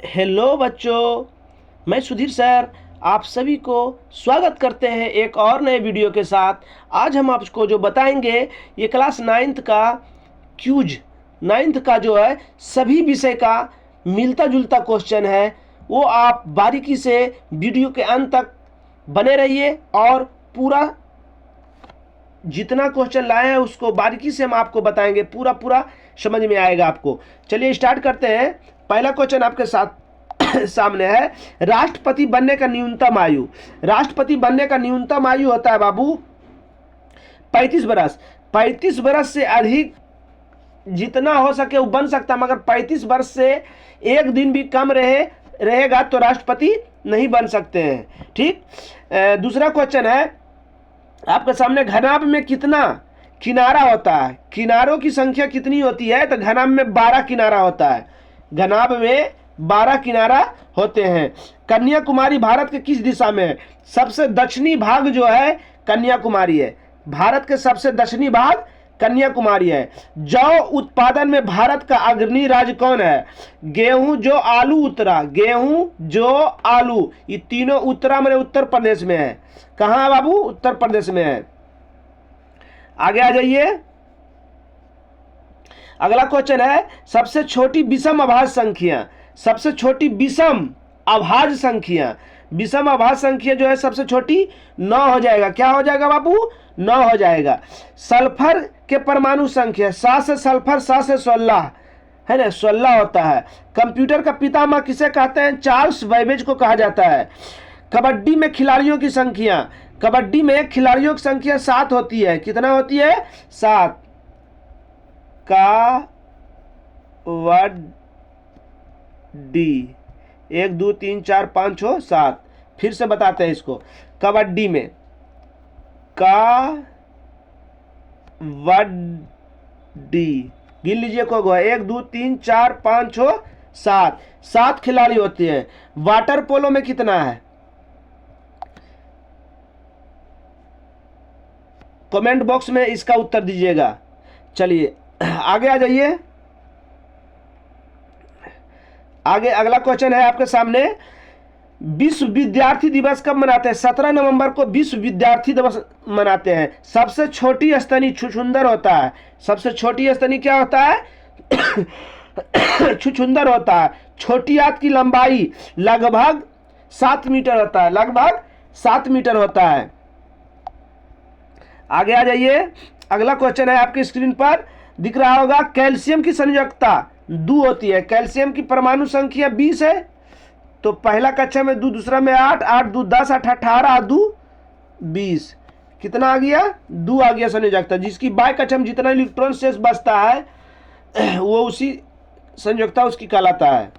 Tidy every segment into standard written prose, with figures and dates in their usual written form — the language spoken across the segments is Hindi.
हेलो बच्चों, मैं सुधीर सर आप सभी को स्वागत करते हैं एक और नए वीडियो के साथ। आज हम आपको जो बताएंगे ये क्लास नाइन्थ का क्यूज नाइन्थ का जो है सभी विषय का मिलता जुलता क्वेश्चन है। वो आप बारीकी से वीडियो के अंत तक बने रहिए और पूरा जितना क्वेश्चन लाए हैं उसको बारीकी से हम आपको बताएंगे, पूरा पूरा समझ में आएगा आपको। चलिए स्टार्ट करते हैं। पहला क्वेश्चन आपके साथ सामने है, राष्ट्रपति बनने का न्यूनतम आयु। राष्ट्रपति बनने का न्यूनतम आयु होता है बाबू 35 बरस। 35 बरस से अधिक जितना हो सके वो बन सकता है, मगर 35 वर्ष से एक दिन भी कम रहेगा तो राष्ट्रपति नहीं बन सकते हैं। ठीक। दूसरा क्वेश्चन है आपके सामने, घनाभ में कितना किनारा होता है? किनारों की संख्या कितनी होती है? तो घनाभ में 12 किनारा होता है। घनाभ में 12 किनारा होते हैं। कन्याकुमारी भारत के किस दिशा में है? सबसे दक्षिणी भाग जो है कन्याकुमारी है। भारत के सबसे दक्षिणी भाग कन्याकुमारी है। जौ उत्पादन में भारत का अग्रणी राज्य कौन है? गेहूं, जो, आलू, उत्तरा। गेहूं, जो, आलू, ये तीनों उत्तरा मैंने उत्तर प्रदेश में है। कहां है बाबू? उत्तर प्रदेश में है। आगे आ जाइए। अगला क्वेश्चन है, सबसे छोटी विषम अभाज्य संख्या। सबसे छोटी विषम अभाज्य संख्या, विषम अभाज्य संख्या जो है सबसे छोटी 9 हो जाएगा। क्या हो जाएगा बाबू? 9 हो जाएगा। सल्फर के परमाणु संख्या, 7 से सल्फर 7 से 16 है ना, 16 होता है। कंप्यूटर का पितामह किसे कहते हैं? चार्ल्स बैबेज को कहा जाता है। कबड्डी में खिलाड़ियों की संख्या, कबड्डी में खिलाड़ियों की संख्या 7 होती है। कितना होती है? 7। का वर्ड डी 1 2 3 4 5 6 7। फिर से बताते हैं इसको। कबड्डी में का वर्ड डी, गिन लीजिए को 1 2 3 4 5 6 7। 7 खिलाड़ी होते हैं। वाटर पोलो में कितना है? कमेंट बॉक्स में इसका उत्तर दीजिएगा। चलिए आगे आ जाइए। आगे अगला क्वेश्चन है आपके सामने, विश्व विद्यार्थी दिवस कब मनाते हैं? 17 नवंबर को विश्व विद्यार्थी दिवस मनाते हैं। सबसे छोटी स्तनी छुछुंदर होता है। सबसे छोटी स्तनी क्या होता है? छुछुंदर होता है। छोटी आंत की लंबाई लगभग 7 मीटर होता है। लगभग 7 मीटर होता है। आगे आ जाइए। अगला क्वेश्चन है आपकी स्क्रीन पर दिख रहा होगा, कैल्शियम की संयोजकता 2 होती है। कैल्शियम की परमाणु संख्या 20 है। तो पहला कक्षा में 2, दूसरा में 8, 8 2 10, 8 18, 8 2 20। कितना आ गया? 2 आ गया संयोजकता। जिसकी बाय कक्षा में जितना इलेक्ट्रॉन शेष बचता है वो उसी संयोजकता उसकी कहलाता है।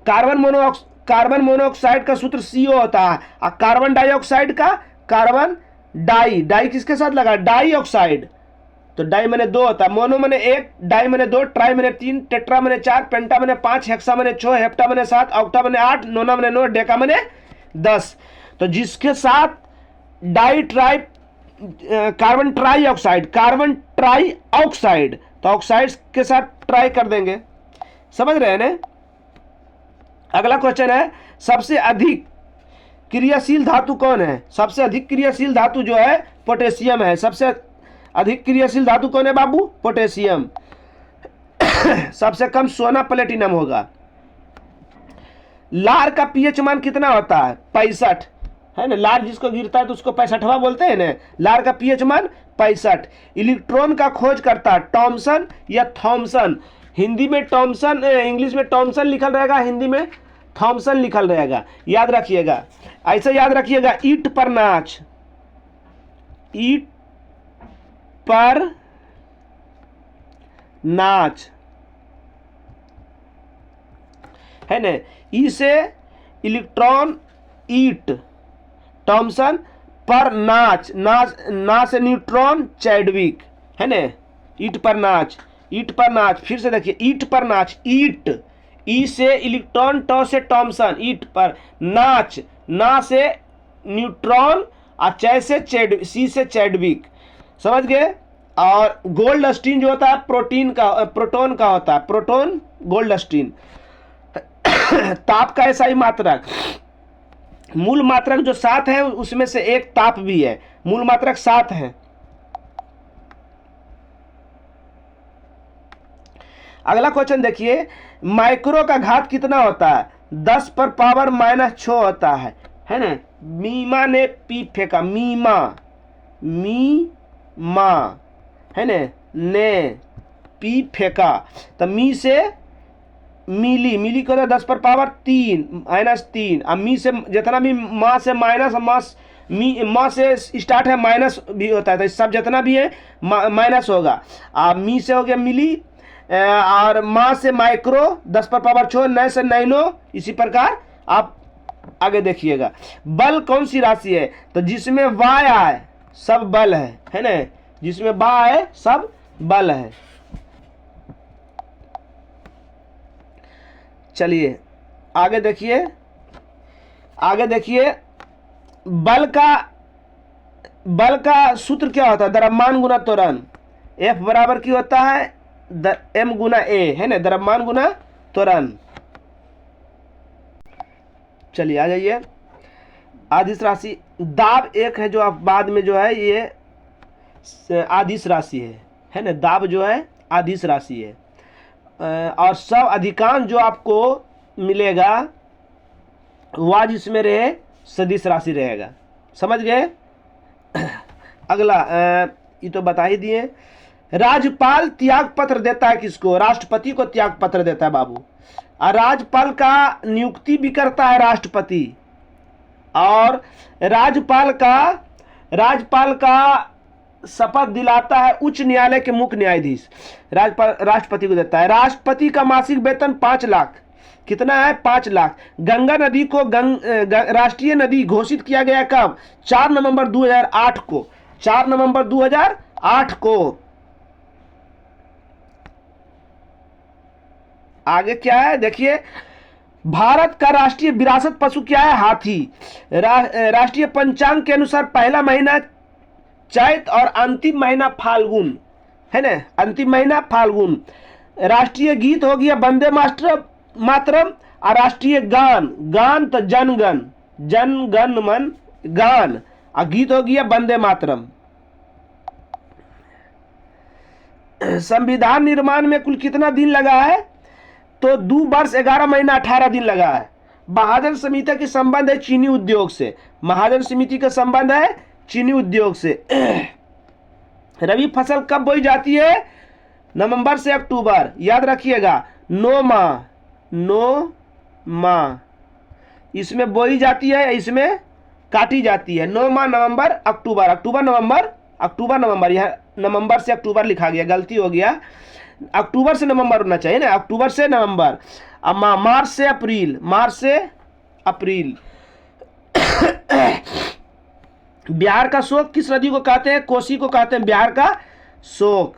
कार्बन मोनोऑक्साइड का सूत्र CO होता है। और कार्बन डाइऑक्साइड का कार्बन डाई किसके साथ लगा? डाइऑक्साइड। तो डाई मैंने 2 होता है। मोनो मैंने 1, डाई मैंने 2, ट्राई मैंने 3, टेट्रा मैंने 4, पेंटा मैंने 5, हेक्सा मैंने 6, हेप्टा मैंने 7, ऑक्टा मैंने 8, नोना मैंने 9, डेका मैंने 10। तो जिसके साथ di tri carbon try oxide, तो ऑक्साइड के साथ ट्राई कर देंगे। समझ रहे हैं ना? अगला क्वेश्चन है, सबसे अधिक क्रियाशील धातु कौन है? सबसे अधिक क्रियाशील धातु जो है पोटेशियम है। सबसे अधिक क्रियाशील धातु कौन है बाबू? पोटेशियम। सबसे कम सोना प्लेटिनम होगा। लार का पीएच मान कितना होता है? 65 है ना। लार जिसको गिरता है तो उसको 65वां बोलते हैं ना। लार का पीएच मान 65। इलेक्ट्रॉन का खोज करता टॉमसन या थॉमसन? हिंदी में टॉमसन, इंग्लिश में टॉमसन लिखल रहेगा, हिंदी में थॉमसन लिखल रहेगा। याद रखिएगा, ऐसे याद रखिएगा। ईंट पर नाच, ईंट पर नाच है ना। ई से इलेक्ट्रॉन ईट, टॉमसन पर नाच, ना से न्यूट्रॉन चैडविक है ना। ईट पर नाच, ईट पर नाच। फिर से देखिए, ईट पर नाच, ईट, ई से इलेक्ट्रॉन, टॉ से टॉमसन, ईट पर नाच, ना से न्यूट्रॉन और चे से सी से चैडविक। समझ गए? और गोल्ड स्टीन जो होता है प्रोटोन का होता है। Proton Goldstein. ताप का एसआई मात्रक, मूल मात्रक जो 7 है उसमें से एक ताप भी है, मूल मात्रक 7 है। अगला क्वेश्चन देखिए, माइक्रो का घात कितना होता है? 10 पर पावर -6 होता है ना। मीमा ने पी फेंका, मीमा, मीमा है ने पी फेंका, तो मी से मिली, मिली को 10 पर पावर 3 -3। अब मी से जितना भी माँ से माइनस, माँ से स्टार्ट है माइनस भी होता है, तो सब जितना भी है माइनस होगा। अब मी से हो गया मिली, और माँ से माइक्रो, 10 पर पावर 6, नए से नैनो, इसी प्रकार आप आगे देखिएगा। बल कौन सी राशि है? तो जिसमें वाय आए सब बल है ना, जिसमें बा आए सब बल है। चलिए आगे देखिए, आगे देखिए, बल का सूत्र क्या होता है? द्रव्यमान गुना त्वरण। F बराबर की होता है m गुना a, है ना, द्रव्यमान गुना त्वरण। चलिए आ जाइए, आदिश राशि। दाब एक है जो आप बाद में जो है ये आदिश राशि है ना, दाब जो है आदिश राशि है। और सब अधिकांश जो आपको मिलेगा वह जिसमें रहे सदिश राशि रहेगा। समझ गए? अगला ये तो बता ही दिए। राज्यपाल त्याग पत्र देता है किसको? राष्ट्रपति को त्याग पत्र देता है बाबू। और राज्यपाल का नियुक्ति भी करता है राष्ट्रपति, और राज्यपाल का शपथ दिलाता है उच्च न्यायालय के मुख्य न्यायाधीश। राज्यपाल राष्ट्रपति को देता है। राष्ट्रपति का मासिक वेतन 5 लाख। कितना है? 5 लाख। गंगा नदी को राष्ट्रीय नदी घोषित किया गया कब? 4 नवंबर 2008 को। 4 नवंबर 2008 को। आगे क्या है देखिए, भारत का राष्ट्रीय विरासत पशु क्या है? हाथी। राष्ट्रीय पंचांग के अनुसार पहला महीना चैत और अंतिम महीना फाल्गुन, है ना, अंतिम महीना फाल्गुन। राष्ट्रीय गीत हो गया वंदे मातरम। और राष्ट्रीय गान तो जनगण मन गान, और गीत हो गया वंदे मातरम। संविधान निर्माण में कुल कितना दिन लगा है? तो 2 वर्ष 11 महीना 18 दिन लगा है। महाजन समिति के संबंध है चीनी उद्योग से। महाजन समिति का संबंध है चीनी उद्योग से। रबी फसल कब बोई जाती है? नवंबर से अक्टूबर। याद रखिएगा, 9 माह इसमें बोई जाती है, इसमें काटी जाती है। 9 माह नवंबर अक्टूबर, अक्टूबर नवंबर, यह नवंबर से अक्टूबर लिखा गया, गलती हो गया, अक्टूबर से नवंबर होना चाहिए ना, अक्टूबर से नवंबर। अब मार्च से अप्रैल। बिहार का शोक किस नदी को कहते हैं? कोसी को कहते हैं बिहार का शोक।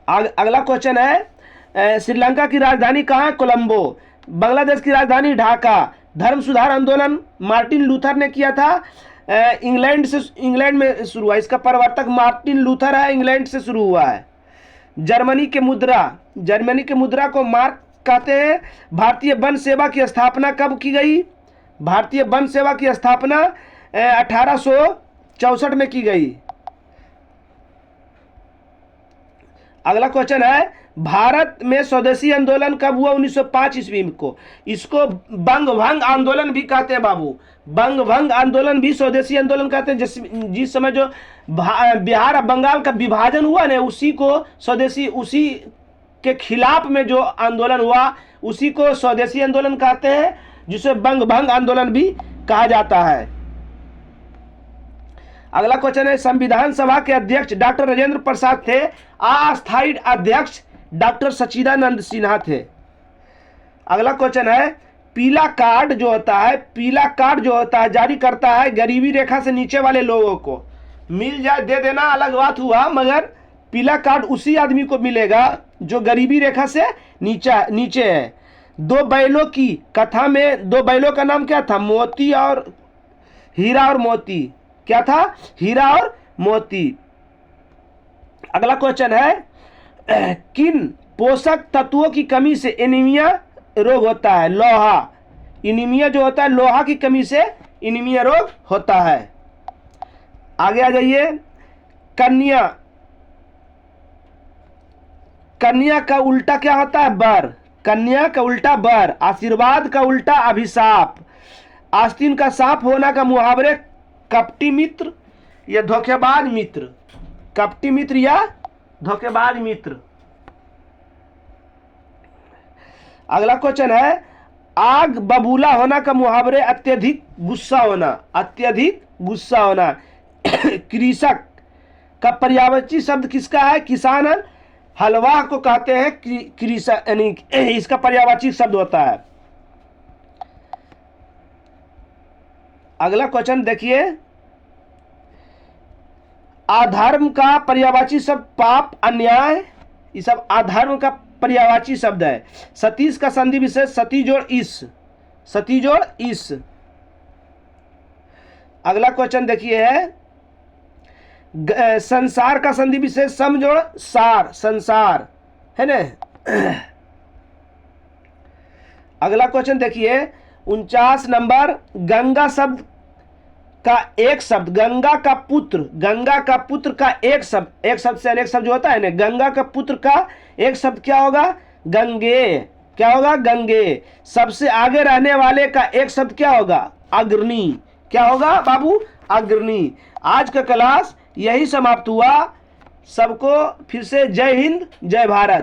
अगला क्वेश्चन है, श्रीलंका की राजधानी कहाँ है? कोलंबो। बांग्लादेश की राजधानी ढाका। धर्म सुधार आंदोलन मार्टिन लूथर ने किया था, इंग्लैंड में शुरू हुआ। इसका प्रवर्तक मार्टिन लूथर है, इंग्लैंड से शुरू हुआ है। जर्मनी के मुद्रा को मार्क कहते हैं। भारतीय वन सेवा की स्थापना कब की गई? भारतीय वन सेवा की स्थापना 1864 में की गई। अगला क्वेश्चन है, भारत में स्वदेशी आंदोलन कब हुआ? 1905 ईस्वी को। इसको बंग भंग आंदोलन भी कहते हैं बाबू। बंग भंग आंदोलन भी स्वदेशी आंदोलन कहते हैं। जिस समय जो बिहार और बंगाल का विभाजन हुआ ना, उसी को स्वदेशी, उसी के खिलाफ में जो आंदोलन हुआ उसी को स्वदेशी आंदोलन कहते हैं, जिसे बंग भंग आंदोलन भी कहा जाता है। अगला क्वेश्चन है, संविधान सभा के अध्यक्ष डॉक्टर राजेंद्र प्रसाद थे, अस्थायी अध्यक्ष डॉक्टर सच्चिदानंद सिन्हा थे। अगला क्वेश्चन है, पीला कार्ड जो होता है जारी करता है गरीबी रेखा से नीचे वाले लोगों को। मिल जाए दे देना अलग बात हुआ, मगर पीला कार्ड उसी आदमी को मिलेगा जो गरीबी रेखा से नीचे है। 2 बैलों की कथा में 2 बैलों का नाम क्या था? मोती और हीरा और मोती। क्या था? हीरा और मोती। अगला क्वेश्चन है, किन पोषक तत्वों की कमी से एनीमिया रोग होता है, लोहा। एनीमिया जो होता है लोहा की कमी से एनीमिया रोग होता है। आगे आ जाइए, कन्या। कन्या का उल्टा क्या होता है? बर। कन्या का उल्टा बर। आशीर्वाद का उल्टा अभिशाप। आस्तीन का सांप होना का मुहावरे कपटी मित्र या धोखेबाज मित्र। कपटी मित्र या धोखेबाज मित्र। अगला क्वेश्चन है, आग बबूला होना का मुहावरे अत्यधिक गुस्सा होना। अत्यधिक गुस्सा होना। कृषक का पर्यायवाची शब्द किसका है? किसान। हलवा को कहते हैं कृषक, यानी इसका पर्यायवाची शब्द होता है। अगला क्वेश्चन देखिए, अधर्म का पर्यायवाची शब्द पाप, अन्याय, ये सब अधर्म का पर्यायवाची शब्द है। सतीश का संधि विशेष सती जोड़ इस। सती जोड़ इस। अगला क्वेश्चन देखिए है, संसार का संधि विशेष सम जोड़ सार, संसार, है ना। अगला क्वेश्चन देखिए 49 नंबर, गंगा शब्द का एक शब्द, गंगा का पुत्र, गंगा का पुत्र का एक शब्द, एक शब्द से अनेक शब्द जो होता है ना, गंगा का पुत्र का एक शब्द क्या होगा? गंगे। क्या होगा? गंगे। सबसे आगे रहने वाले का एक शब्द क्या होगा? अग्रणी। क्या होगा बाबू? अग्रणी। आज का क्लास यही समाप्त हुआ। सबको फिर से जय हिंद, जय भारत।